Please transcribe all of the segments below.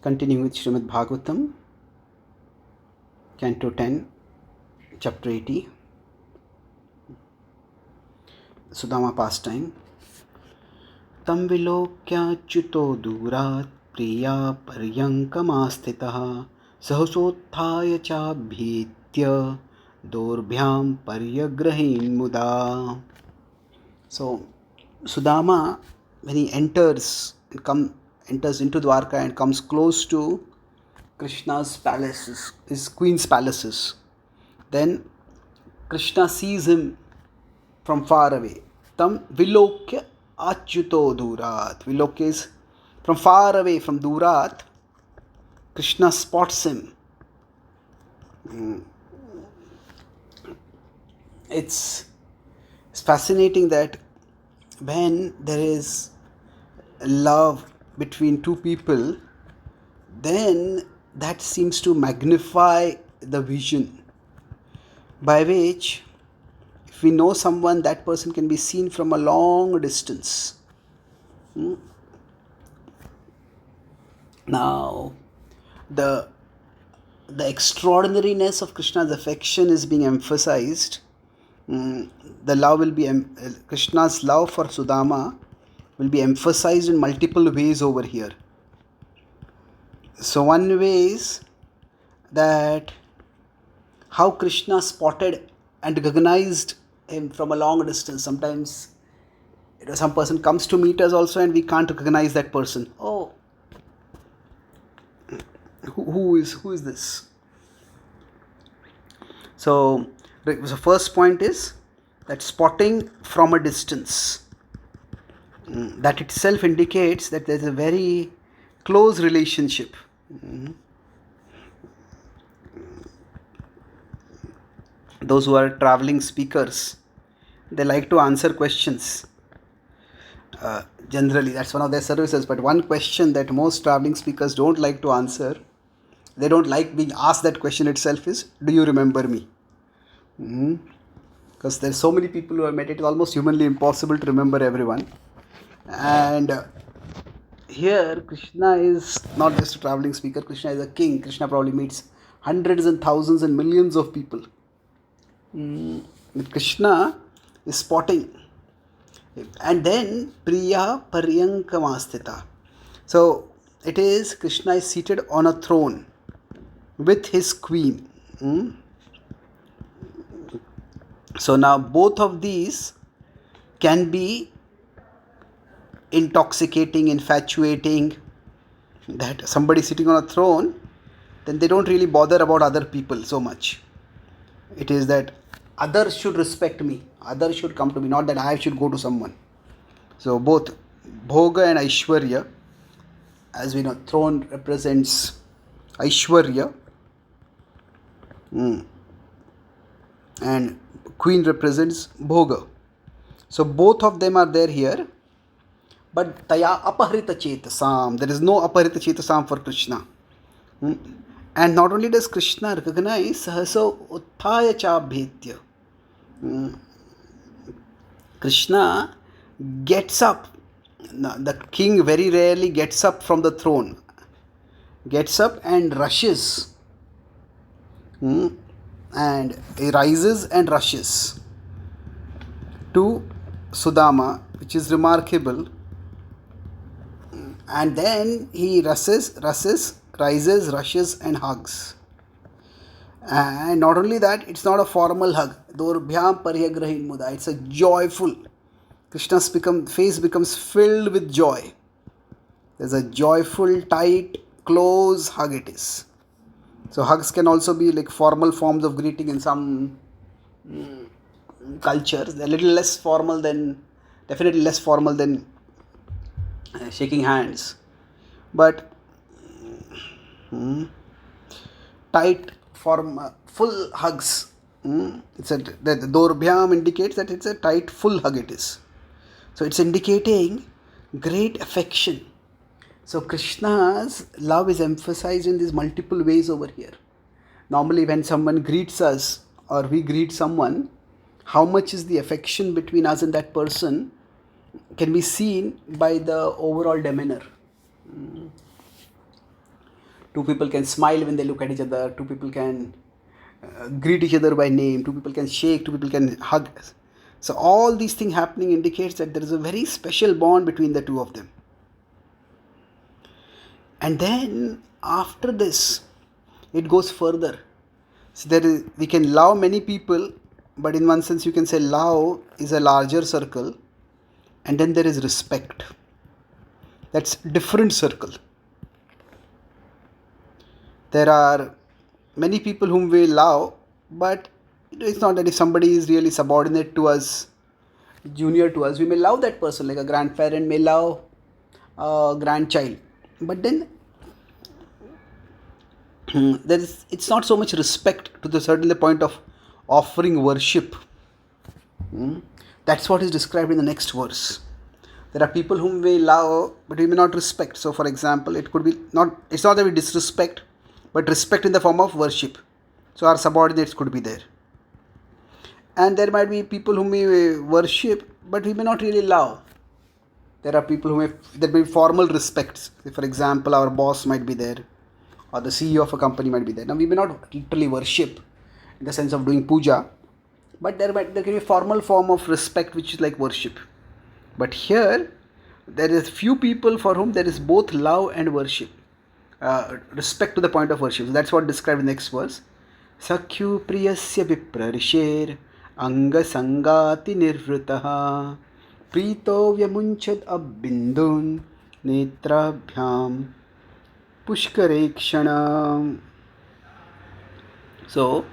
Continuing with Srimad Bhagavatam, Canto 10, Chapter 80, Sudama pastime. Tam vilokyachuto durat priya paryankamastitah sahasothaya chabhyitya dorbhyam paryagrahin muda. So, Sudama, when he enters into Dwarka and comes close to Krishna's palaces, his queen's palaces, then Krishna sees him from far away. Tam vilokya achyuto durat. Vilokya is from far away, from durat. Krishna spots him. It's fascinating that when there is love between two people, then that seems to magnify the vision, by which if we know someone, that person can be seen from a long distance. Now, the extraordinariness of Krishna's affection is being emphasized. The love will be Krishna's love for Sudama will be emphasized in multiple ways over here. So one way is that how Krishna spotted and recognized him from a long distance. Sometimes some person comes to meet us also and we can't recognize that person. Oh, who is this? So the first point is that spotting from a distance. That itself indicates that there is a very close relationship. Those who are traveling speakers, they like to answer questions. Generally, that's one of their services. But one question that most traveling speakers don't like to answer, they don't like being asked that question itself, is, do you remember me? Because there's so many people who have met, it's almost humanly impossible to remember everyone. And here Krishna is not just a traveling speaker. Krishna is a king. Krishna probably meets hundreds and thousands and millions of people. Krishna is spotting. And then Priya Paryankamastita. So it is Krishna is seated on a throne with his queen. So now both of these can be intoxicating, infatuating. That somebody sitting on a throne, then they don't really bother about other people so much. It is that others should respect me, others should come to me, not that I should go to someone. So both Bhoga and Aishwarya, as we know, throne represents Aishwarya and queen represents Bhoga. So both of them are there here. But Taya Aparita Chetasam, there is no Aparita Chetasam for Krishna. And not only does Krishna recognize Sahaso Uthaya Chabhyitya, Krishna gets up. The king very rarely gets up from the throne, gets up and rushes, and he rises and rushes to Sudama, which is remarkable. And then he rises, rushes and hugs. And not only that, it's not a formal hug. Dorbhyam paryagrahin muda. It's a joyful. Krishna's face becomes filled with joy. There's a joyful, tight, close hug it is. So hugs can also be like formal forms of greeting in some cultures. They're a little less formal than, definitely less formal than shaking hands, but tight form, full hugs. It's the Dorbhyam indicates that it's a tight, full hug it is. So it's indicating great affection. So Krishna's love is emphasized in these multiple ways over here. Normally when someone greets us or we greet someone, how much is the affection between us and that person can be seen by the overall demeanor. Two people can smile when they look at each other. Two people can greet each other by name. Two people can shake. Two people can hug. So all these things happening indicates that there is a very special bond between the two of them. And then after this, it goes further. So we can love many people, but in one sense you can say love is a larger circle, and then there is respect. That's different circle. There are many people whom we love, but it's not that if somebody is really subordinate to us, junior to us, we may love that person, like a grandparent may love a grandchild. But then it's not so much respect to the certain point of offering worship. That's what is described in the next verse. There are people whom we love, but we may not respect. So, for example, it could be not. It's not that we disrespect, but respect in the form of worship. So, our subordinates could be there, and there might be people whom we worship, but we may not really love. There are people there may be formal respects. For example, our boss might be there, or the CEO of a company might be there. Now, we may not literally worship in the sense of doing puja, but there can be a formal form of respect which is like worship. But here, there is few people for whom there is both love and worship, respect to the point of worship. So that's what described in the next verse. Sakyu priyasya viprarisher anga sangati nirvritaha prito vyamunchad abbindun netrabhyam pushkarekshana. So,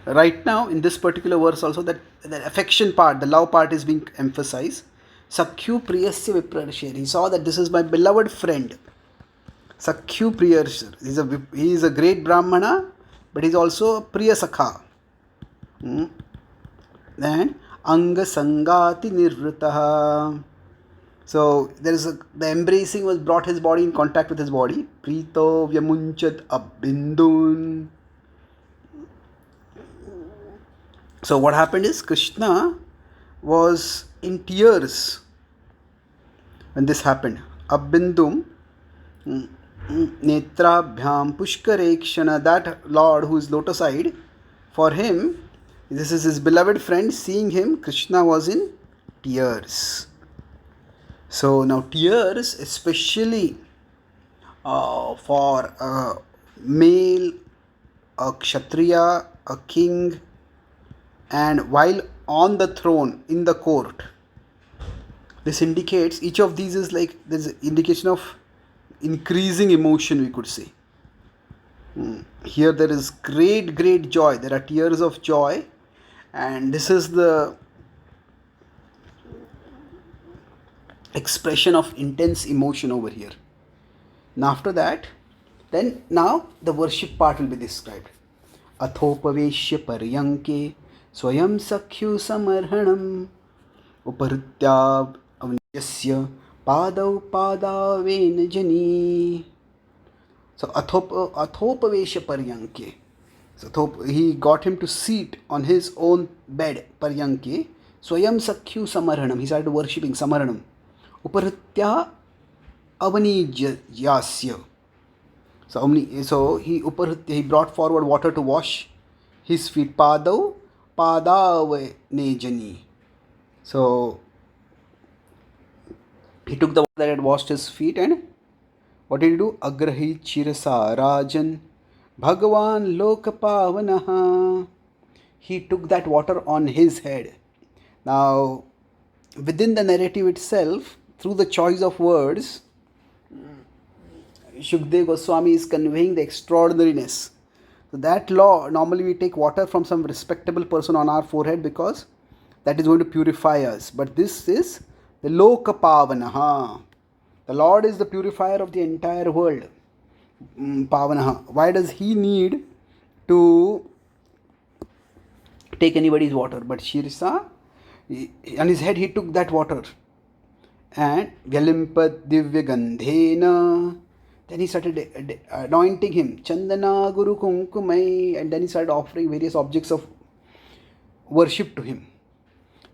right now in this particular verse also, that the affection part, the love part is being emphasized. Sakyu priyasya viprarisher. He saw that this is my beloved friend. Sakyu priyasya. He is a great Brahmana, but he is also a priya sakha. Then anga sangati nirvritaha. So there is the embracing was brought his body in contact with his body. Prito vyamunchat abindun. So what happened is Krishna was in tears when this happened. Abindum netrabhyam pushkarekshana. That Lord who is lotus-eyed, for him, this is his beloved friend. Seeing him, Krishna was in tears. So now tears, especially for a male, a kshatriya, a king, and while on the throne in the court, this indicates each of these is like there's an indication of increasing emotion, we could say. Here there is great joy. There are tears of joy, and this is the expression of intense emotion over here. And after that, then now the worship part will be described. Athopaveshya paryanke swayam sakhyu samarhanam uparitya avniyasya padau padaven jani. So athopaveshya paryanke. So he got him to sit on his own bed, paryanke. Swayam sakhyu samarhanam. He started worshipping samarhanam. Uparitya avanijyasya. So he brought forward water to wash his feet. Padau padavnejani. So he took the water that had washed his feet, and what did he do? Agrahi chirasa rajan Bhagavan lokapavanaha. He took that water on his head. Now, within the narrative itself, through the choice of words, Shukdev Goswami is conveying the extraordinariness. So that law, normally we take water from some respectable person on our forehead because that is going to purify us. But this is the Lokapavanaha. The Lord is the purifier of the entire world. Pavanaha. Why does he need to take anybody's water? But Shirsa, on his head he took that water. And Vyalimpat Divya Gandhena. Then he started anointing him. Chandana Guru Kunkumai. And then he started offering various objects of worship to him.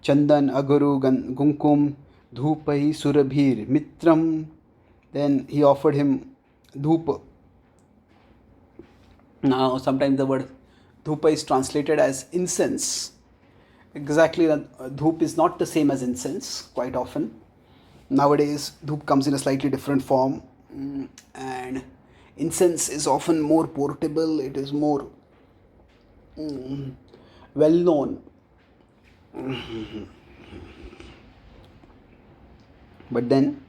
Chandan, Aguru, Gunkum, Dhupai, Surabhir, Mitram. Then he offered him Dhupa. Now, sometimes the word dhupa is translated as incense. Exactly, dhup is not the same as incense quite often. Nowadays, dhup comes in a slightly different form, and incense is often more portable, it is more well known. But then,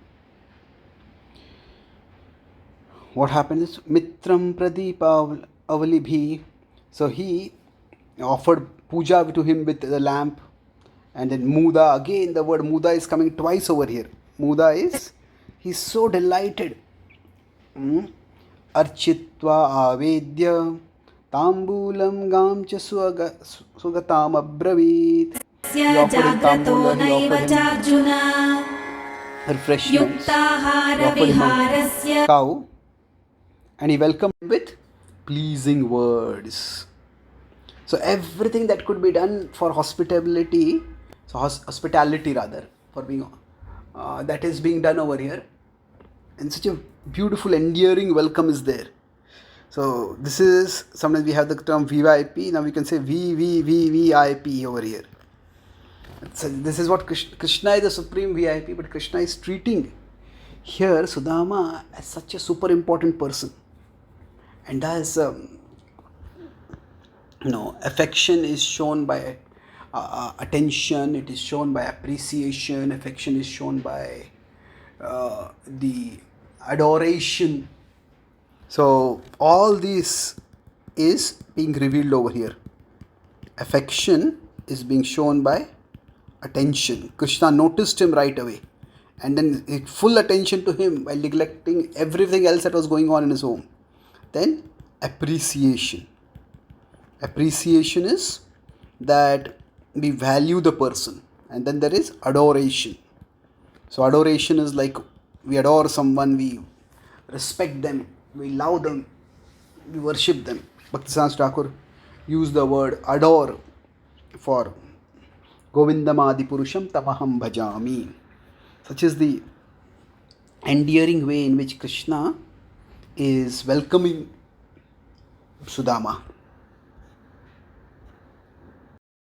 what happens is Mitram Pradeepa Avalibhi. So he offered puja to him with the lamp, and then Muda, again the word Muda is coming twice over here. Muda is, he's so delighted. Architva avedya tambulam gam cha sugatam abravit. He offered him tambula, he offered him refreshments, he offered him a cow, and he welcomed him with pleasing words. So everything that could be done for hospitality, so hospitality rather, for being that is being done over here, and such a beautiful endearing welcome is there. So this is, sometimes we have the term VVIP, now we can say VVVVIP over here. So this is what Krishna is the supreme VIP, but Krishna is treating here Sudama as such a super important person, and as affection is shown by attention, it is shown by appreciation, affection is shown by the adoration. So all this is being revealed over here. Affection is being shown by attention. Krishna noticed him right away, and then full attention to him while neglecting everything else that was going on in his home. Then appreciation. Appreciation is that we value the person, and then there is adoration. So adoration is like we adore someone, we respect them, we love them, we worship them. Bhaktisiddhanta Thakur used the word adore for Govindamadi Purusham Tamaham Bhajami. Such is the endearing way in which Krishna is welcoming Sudama.